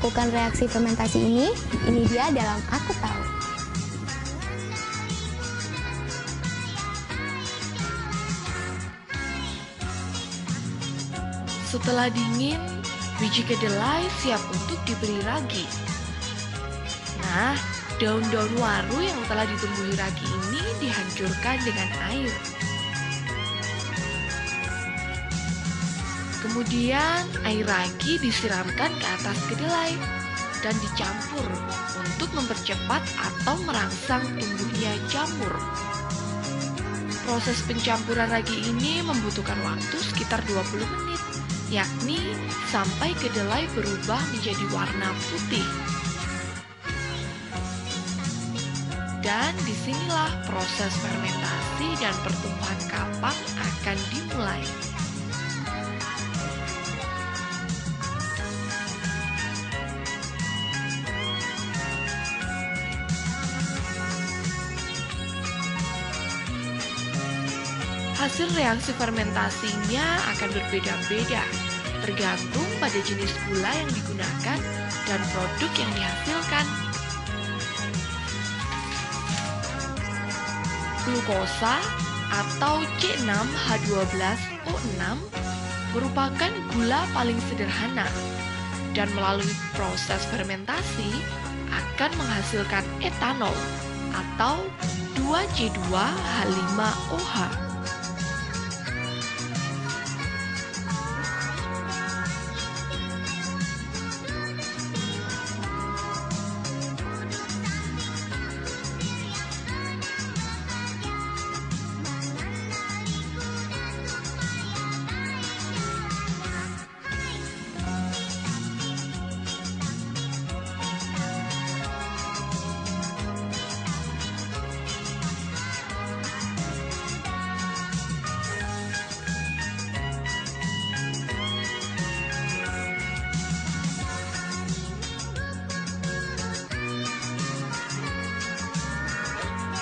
melakukan reaksi fermentasi ini? Ini dia dalam Aku Tahu. Setelah dingin, biji kedelai siap untuk diberi ragi. Nah, daun-daun waru yang telah ditumbuhi ragi ini dihancurkan dengan air. Kemudian, air ragi disiramkan ke atas kedelai dan dicampur untuk mempercepat atau merangsang tumbuhnya jamur. Proses pencampuran ragi ini membutuhkan waktu sekitar 20 menit, yakni sampai kedelai berubah menjadi warna putih. Dan disinilah proses fermentasi dan pertumbuhan kapang akan dimulai. Hasil reaksi fermentasinya akan berbeda-beda, tergantung pada jenis gula yang digunakan dan produk yang dihasilkan. Glukosa atau C6H12O6 merupakan gula paling sederhana dan melalui proses fermentasi akan menghasilkan etanol atau 2C2H5OH.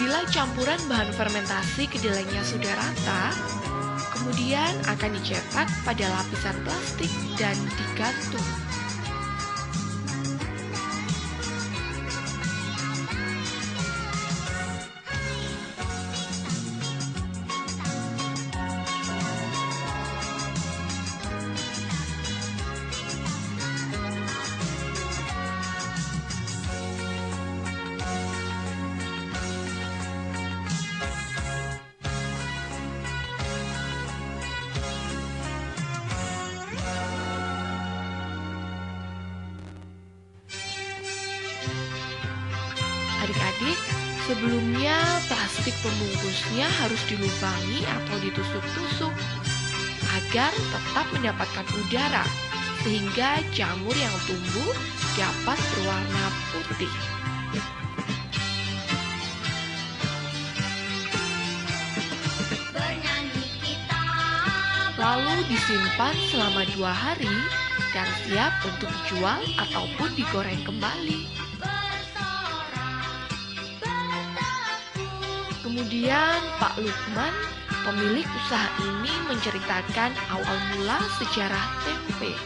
Bila campuran bahan fermentasi kedelainya sudah rata, kemudian akan dicetak pada lapisan plastik dan digantung. Adik-adik, sebelumnya plastik pembungkusnya harus dilubangi atau ditusuk-tusuk agar tetap mendapatkan udara sehingga jamur yang tumbuh dapat berwarna putih. Lalu disimpan selama 2 hari dan siap untuk dijual ataupun digoreng kembali. Kemudian Pak Lukman, pemilik usaha ini, menceritakan awal mula sejarah tempe.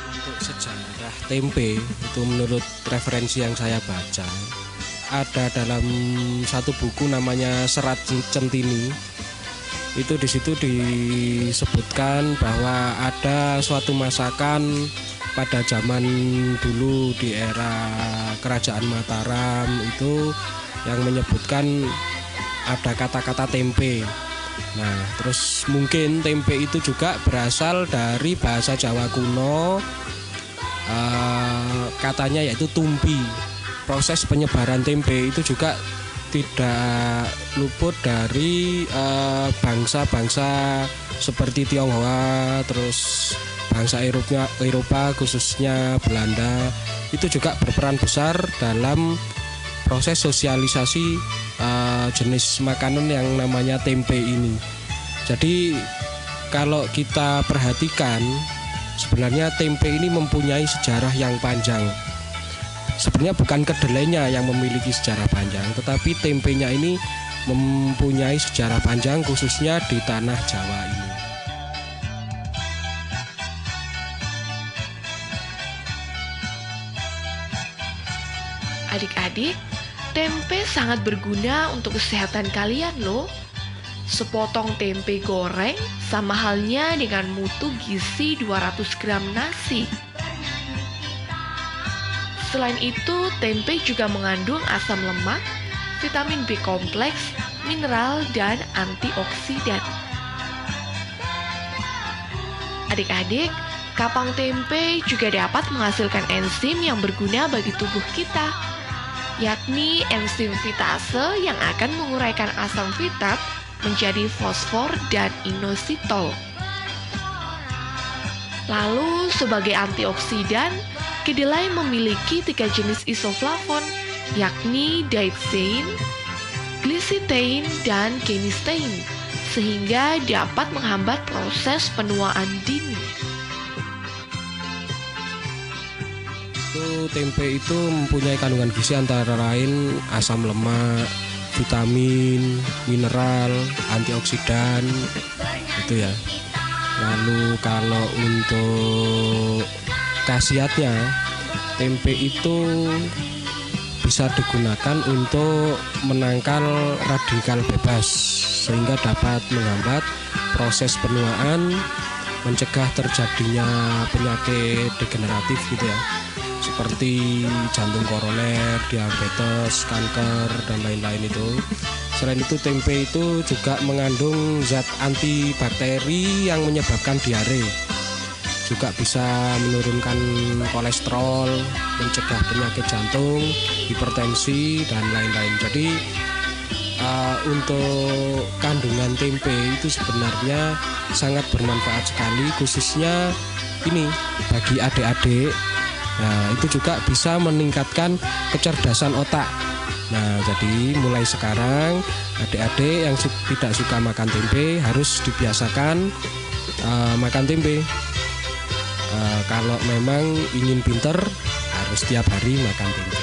Untuk sejarah tempe itu menurut referensi yang saya baca, ada dalam satu buku namanya Serat Centini. Itu di situ disebutkan bahwa ada suatu masakan pada zaman dulu di era Kerajaan Mataram itu yang menyebutkan ada kata-kata tempe. Nah, terus mungkin tempe itu juga berasal dari bahasa Jawa kuno, katanya yaitu tumpi. Proses penyebaran tempe itu juga tidak luput dari bangsa-bangsa seperti Tionghoa, terus bangsa Eropa khususnya Belanda itu juga berperan besar dalam proses sosialisasi jenis makanan yang namanya tempe ini. Jadi kalau kita perhatikan, sebenarnya tempe ini mempunyai sejarah yang panjang. Sebenarnya bukan kedelainya yang memiliki sejarah panjang, tetapi tempenya ini mempunyai sejarah panjang khususnya di tanah Jawa ini. Adik-adik, tempe sangat berguna untuk kesehatan kalian loh. Sepotong tempe goreng sama halnya dengan mutu gizi 200 gram nasi. Selain itu, tempe juga mengandung asam lemak, vitamin B kompleks, mineral, dan antioksidan. Adik-adik, kapang tempe juga dapat menghasilkan enzim yang berguna bagi tubuh kita, yakni enzim fitase yang akan menguraikan asam fitat menjadi fosfor dan inositol. Lalu, sebagai antioksidan, kedelai memiliki 3 jenis isoflavon, yakni daidzein, glycitein, dan genistein, sehingga dapat menghambat proses penuaan dini. Tempe itu mempunyai kandungan gizi antara lain asam lemak, vitamin, mineral, antioksidan, itu ya. Lalu kalau untuk khasiatnya, tempe itu bisa digunakan untuk menangkal radikal bebas sehingga dapat menghambat proses penuaan, mencegah terjadinya penyakit degeneratif gitu ya, seperti jantung koroner, diabetes, kanker, dan lain-lain itu. Selain itu, tempe itu juga mengandung zat antibakteri yang menyebabkan diare. Juga bisa menurunkan kolesterol, mencegah penyakit jantung, hipertensi, dan lain-lain. Jadi untuk kandungan tempe itu sebenarnya sangat bermanfaat sekali, khususnya ini bagi adik-adik. Nah, itu juga bisa meningkatkan kecerdasan otak. Nah, jadi mulai sekarang adik-adik yang tidak suka makan tempe harus dibiasakan makan tempe. Kalau memang ingin pinter harus tiap hari makan tempe.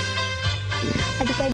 Adik-adik